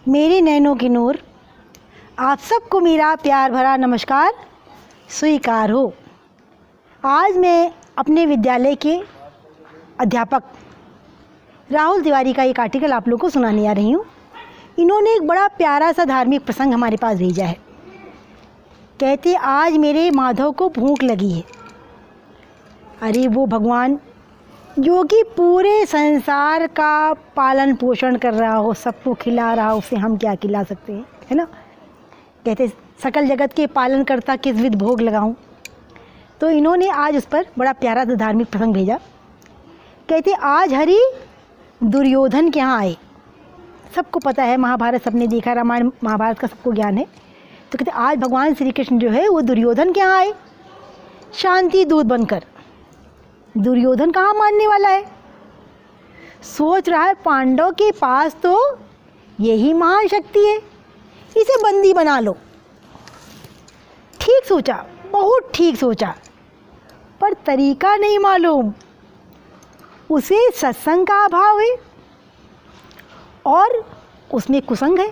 मेरे नैनों की नूर, आप सबको मेरा प्यार भरा नमस्कार स्वीकार हो। आज मैं अपने विद्यालय के अध्यापक राहुल तिवारी का एक आर्टिकल आप लोगों को सुनाने आ रही हूँ। इन्होंने एक बड़ा प्यारा सा धार्मिक प्रसंग हमारे पास भेजा है। कहते आज मेरे माधव को भूख लगी है। अरे वो भगवान जो कि पूरे संसार का पालन पोषण कर रहा हो, सबको खिला रहा हो, उसे हम क्या खिला सकते हैं, है ना। कहते सकल जगत के पालन करता किस विध भोग लगाऊं। तो इन्होंने आज उस पर बड़ा प्यारा सा धार्मिक प्रसंग भेजा। कहते आज हरि दुर्योधन के यहाँ आए। सबको पता है, महाभारत सबने देखा, रामायण महाभारत का सबको ज्ञान है। तो कहते आज भगवान श्री कृष्ण जो है वो दुर्योधन के यहाँ आए शांति दूत बनकर। दुर्योधन कहाँ मानने वाला है, सोच रहा है पांडव के पास तो यही महान शक्ति है, इसे बंदी बना लो। ठीक सोचा, बहुत ठीक सोचा, पर तरीका नहीं मालूम। उसे सत्संग का अभाव है और उसमें कुसंग है।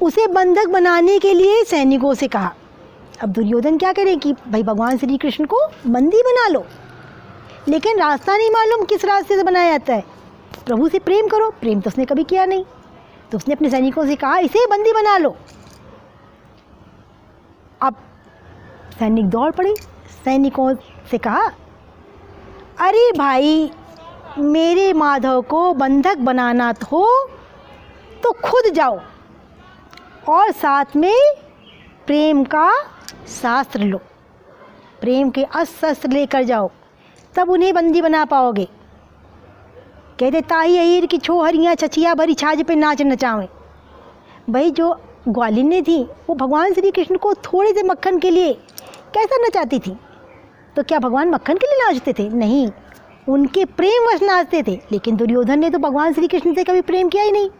उसे बंधक बनाने के लिए सैनिकों से कहा। अब दुर्योधन क्या करे कि भाई भगवान श्री कृष्ण को बंदी बना लो, लेकिन रास्ता नहीं मालूम किस रास्ते से बनाया जाता है। प्रभु से प्रेम करो, प्रेम तो उसने कभी किया नहीं। तो उसने अपने सैनिकों से कहा इसे बंदी बना लो। अब सैनिक दौड़ पड़े, सैनिकों से कहा अरे भाई मेरे माधव को बंधक बनाना हो तो खुद जाओ और साथ में प्रेम का शास्त्र लो, प्रेम के अस्त्र लेकर जाओ, तब उन्हें बंदी बना पाओगे। कहते ताही अहीर की छोहरियाँ छछिया भरी छाज पे नाच नचावें। भाई जो ग्वालिनी थी वो भगवान श्री कृष्ण को थोड़े से मक्खन के लिए कैसा नचाती थी। तो क्या भगवान मक्खन के लिए नाचते थे? नहीं, उनके प्रेम वश नाचते थे। लेकिन दुर्योधन ने तो भगवान श्री कृष्ण से कभी प्रेम किया ही नहीं,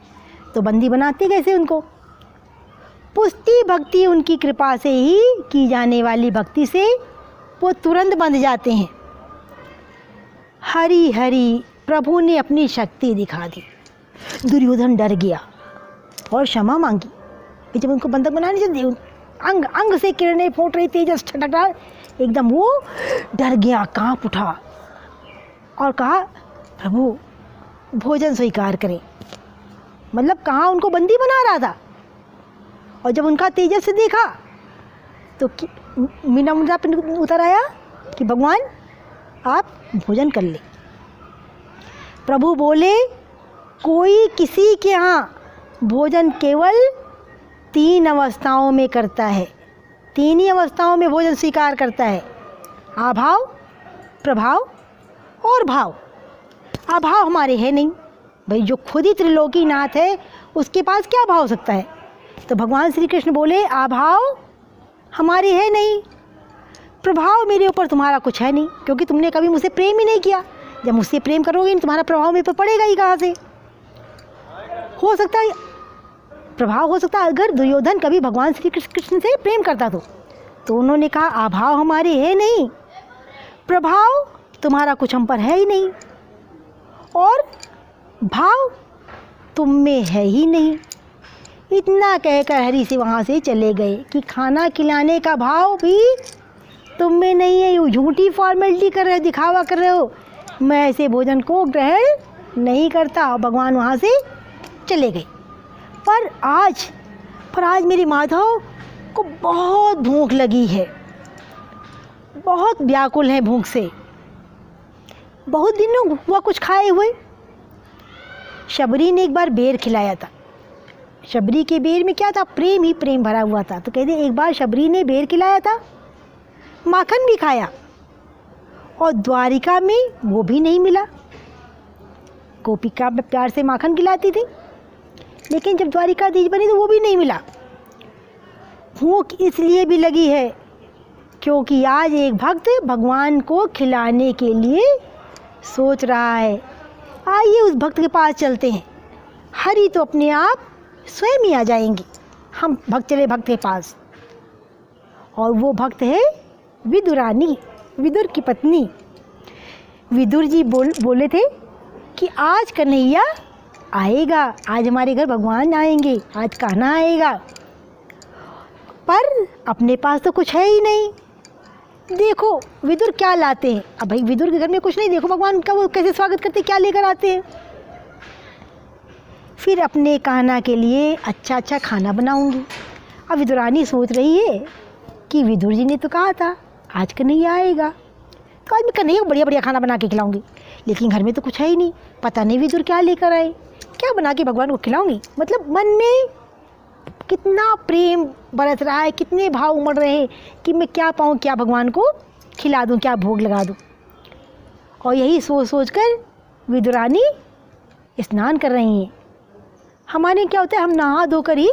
तो बंदी बनाते कैसे उनको। पुष्टि भक्ति उनकी कृपा से ही की जाने वाली भक्ति से वो तुरंत बंध जाते हैं। हरि हरि प्रभु ने अपनी शक्ति दिखा दी। दुर्योधन डर गया और क्षमा मांगी। जब उनको बंधक बनाने से अंग अंग से किरणें फूट रही, तेजस छटका, एकदम वो डर गया, कांप उठा और कहा प्रभु भोजन स्वीकार करें। मतलब कहाँ उनको बंदी बना रहा था। और जब उनका तेजस से देखा तो मीना मुद्रा पर उतर आया कि भगवान आप भोजन कर ले। प्रभु बोले कोई किसी के यहाँ भोजन केवल 3 अवस्थाओं में करता है। 3 ही अवस्थाओं में भोजन स्वीकार करता है, अभाव, प्रभाव और भाव। अभाव हमारे है नहीं भाई, जो खुद ही त्रिलोकीनाथ है उसके पास क्या भाव हो सकता है। तो भगवान श्री कृष्ण बोले अभाव हमारे है नहीं, प्रभाव मेरे ऊपर तुम्हारा कुछ है नहीं, क्योंकि तुमने कभी मुझसे प्रेम ही नहीं किया। जब मुझसे प्रेम करोगे नहीं तुम्हारा प्रभाव मेरे पर पड़ेगा ही कहाँ से। हो सकता है प्रभाव हो सकता है अगर दुर्योधन कभी भगवान श्री कृष्ण से प्रेम करता तो उन्होंने कहा अभाव हमारे है नहीं, प्रभाव तुम्हारा कुछ हम पर है ही नहीं, और भाव तुम में है ही नहीं। इतना कहकर हरि से वहाँ से चले गए कि खाना खिलाने का भाव भी तुम में नहीं है। यूँ झूठी फॉर्मेलिटी कर रहे हो, दिखावा कर रहे हो, मैं ऐसे भोजन को ग्रहण नहीं करता। भगवान वहाँ से चले गए। पर आज मेरे माधव को बहुत भूख लगी है, बहुत व्याकुल है भूख से, बहुत दिनों हुआ कुछ खाए हुए। शबरी ने एक बार बेर खिलाया था। शबरी के बेर में क्या था, प्रेम ही प्रेम भरा हुआ था। तो कहते एक बार शबरी ने बेर खिलाया था, माखन भी खाया, और द्वारिका में वो भी नहीं मिला। गोपिका प्यार से माखन खिलाती थी, लेकिन जब द्वारिकाधीश बनी तो वो भी नहीं मिला। भूख इसलिए भी लगी है क्योंकि आज एक भक्त भगवान को खिलाने के लिए सोच रहा है। आइए उस भक्त के पास चलते हैं, हरि तो अपने आप स्वयं ही आ जाएंगे। हम भक्त चले भक्त के पास, और वो भक्त है विदुरानी, विदुर की पत्नी। विदुर जी बोले थे कि आज कन्हैया आएगा, आज हमारे घर भगवान आएंगे, आज कान्हा आएगा, पर अपने पास तो कुछ है ही नहीं। देखो विदुर क्या लाते हैं। अब भाई विदुर के घर में कुछ नहीं, देखो भगवान का वो कैसे स्वागत करते, क्या लेकर आते हैं। फिर अपने कान्हा के लिए अच्छा अच्छा खाना बनाऊंगी। अब विदुरानी सोच रही है कि विदुर जी ने तो कहा था आज कन्हैया आएगा, तो आज मैं कन्हैया को बढ़िया बढ़िया खाना बना के खिलाऊंगी, लेकिन घर में तो कुछ है ही नहीं, पता नहीं विदुर क्या लेकर आए, क्या बना के भगवान को खिलाऊंगी। मतलब मन में कितना प्रेम बरस रहा है, कितने भाव उमड़ रहे हैं कि मैं क्या पाऊँ, क्या भगवान को खिला दूँ, क्या भोग लगा दूँ। और यही सोच सोच कर विदुरानी स्नान कर रही हैं। हमारे क्या होता है, हम नहा धोकर ही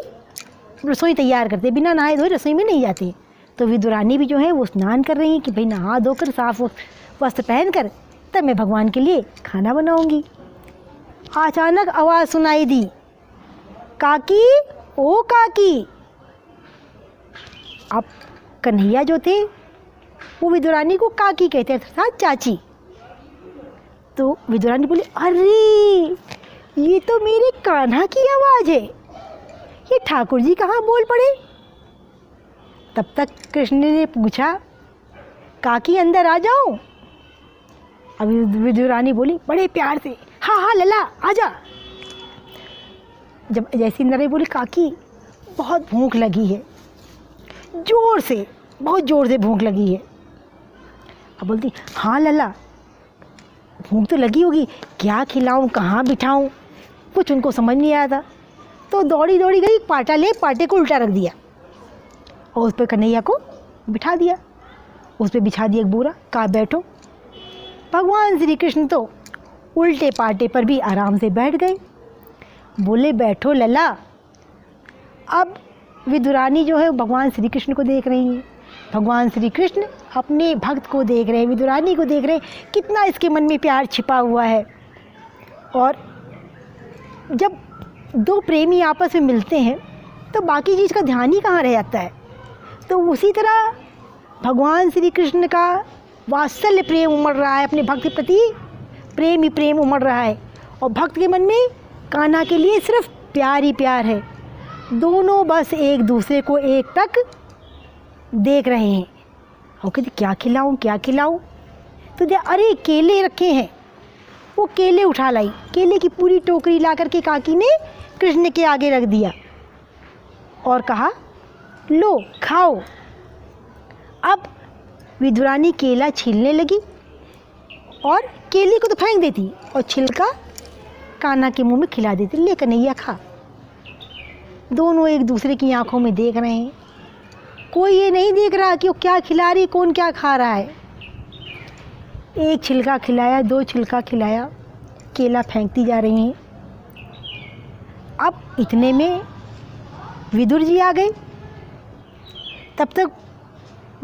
रसोई तैयार करते, बिना नहाए धोए रसोई में नहीं जाते। तो विदुरानी भी जो है वो स्नान कर रही हैं कि भाई नहा धोकर साफ वस्त्र पहन कर तब मैं भगवान के लिए खाना बनाऊंगी। अचानक आवाज़ सुनाई दी, काकी ओ काकी। अब कन्हैया जो थे वो विदुरानी को काकी कहते हैं, अर्थात चाची। तो विदुरानी बोली, अरे ये तो मेरे कान्हा की आवाज़ है, ये ठाकुर जी कहाँ बोल पड़े। तब तक कृष्ण ने पूछा, काकी अंदर आ जाओ। अब विदुरानी बोली बड़े प्यार से, हाँ हाँ लला आजा। जब जैसी अंदर बोली, काकी बहुत भूख लगी है, जोर से, बहुत ज़ोर से भूख लगी है। अब बोलती, हाँ लला भूख तो लगी होगी, क्या खिलाऊं, कहाँ बिठाऊं, कुछ उनको समझ नहीं आया था। तो दौड़ी दौड़ी गई, पाटा ले पाटे को उल्टा रख दिया और उस पर कन्हैया को बिठा दिया, उस पर बिछा दिया एक बोरा, कहा बैठो। भगवान श्री कृष्ण तो उल्टे पाटे पर भी आराम से बैठ गए। बोले बैठो लला। अब विदुरानी जो है भगवान श्री कृष्ण को देख रही हैं, भगवान श्री कृष्ण अपने भक्त को देख रहे हैं, विदुरानी को देख रहे हैं, कितना इसके मन में प्यार छिपा हुआ है। और जब दो प्रेमी आपस में मिलते हैं तो बाकी चीज़ का ध्यान ही कहाँ रह जाता है। तो उसी तरह भगवान श्री कृष्ण का वात्सल्य प्रेम उमड़ रहा है, अपने भक्त के प्रति प्रेम ही प्रेम उमड़ रहा है, और भक्त के मन में कान्हा के लिए सिर्फ प्यार ही प्यार है। दोनों बस एक दूसरे को एक टक देख रहे हैं और कहते क्या खिलाऊं क्या खिलाऊं। तो अरे केले रखे हैं, वो केले उठा लाई, केले की पूरी टोकरी ला करके काकी ने कृष्ण के आगे रख दिया और कहा लो खाओ। अब विदुरानी केला छीलने लगी और केले को तो फेंक देती और छिलका कान्हा के मुंह में खिला देती, ले कन्हैया खा। दोनों एक दूसरे की आंखों में देख रहे हैं, कोई ये नहीं देख रहा कि वो क्या खिला रही, कौन क्या खा रहा है। एक छिलका खिलाया, दो छिलका खिलाया, केला फेंकती जा रही हैं। अब इतने में विदुर जी आ गए। तब तक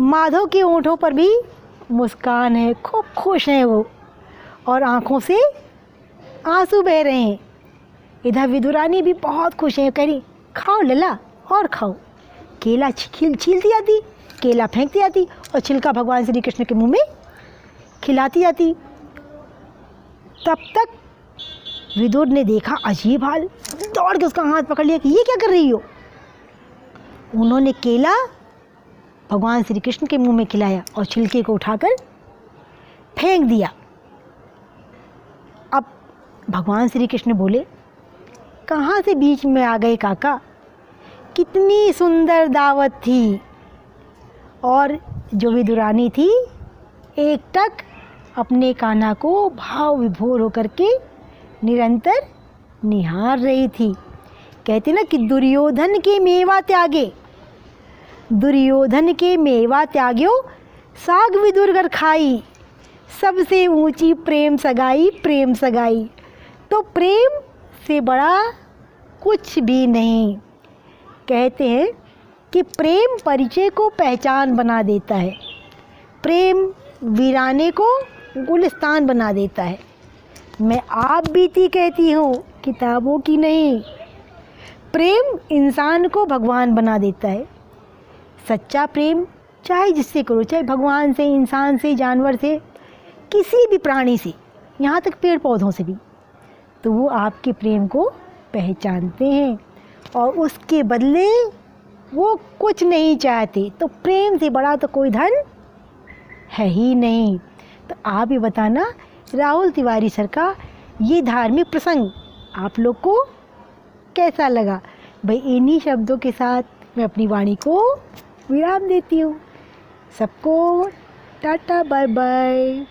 माधव के होंठों पर भी मुस्कान है, खूब खुश हैं वो, और आँखों से आंसू बह रहे हैं। इधर विदुरानी भी बहुत खुश हैं, कह रही खाओ लला और खाओ। केला छीलती जाती, केला फेंकती जाती और छिलका भगवान श्री कृष्ण के मुंह में खिलाती जाती। तब तक विदुर ने देखा अजीब हाल, दौड़ के उसका हाथ पकड़ लिया कि ये क्या कर रही हो। उन्होंने केला भगवान श्री कृष्ण के मुंह में खिलाया और छिलके को उठाकर फेंक दिया। अब भगवान श्री कृष्ण बोले कहाँ से बीच में आ गए काका, कितनी सुंदर दावत थी। और जो विदुरानी थी एक टक अपने कान्हा को भाव विभोर होकर के निरंतर निहार रही थी। कहते ना कि दुर्योधन के मेवा त्यागे, दुर्योधन के मेवा त्याग्यो साग विदुरगर खाई, सबसे ऊंची प्रेम सगाई प्रेम सगाई। तो प्रेम से बड़ा कुछ भी नहीं। कहते हैं कि प्रेम परिचय को पहचान बना देता है, प्रेम वीराने को गुलिस्तान बना देता है। मैं आप बीती कहती हूँ, किताबों की नहीं। प्रेम इंसान को भगवान बना देता है। सच्चा प्रेम चाहे जिससे करो, चाहे भगवान से, इंसान से, जानवर से, किसी भी प्राणी से, यहाँ तक पेड़ पौधों से भी। तो वो आपके प्रेम को पहचानते हैं और उसके बदले वो कुछ नहीं चाहते। तो प्रेम से बड़ा तो कोई धन है ही नहीं। तो आप ये बताना राहुल तिवारी सर का ये धार्मिक प्रसंग आप लोग को कैसा लगा। भाई इन्हीं शब्दों के साथ मैं अपनी वाणी को विराम देती हूँ। सबको टाटा बाय बाय।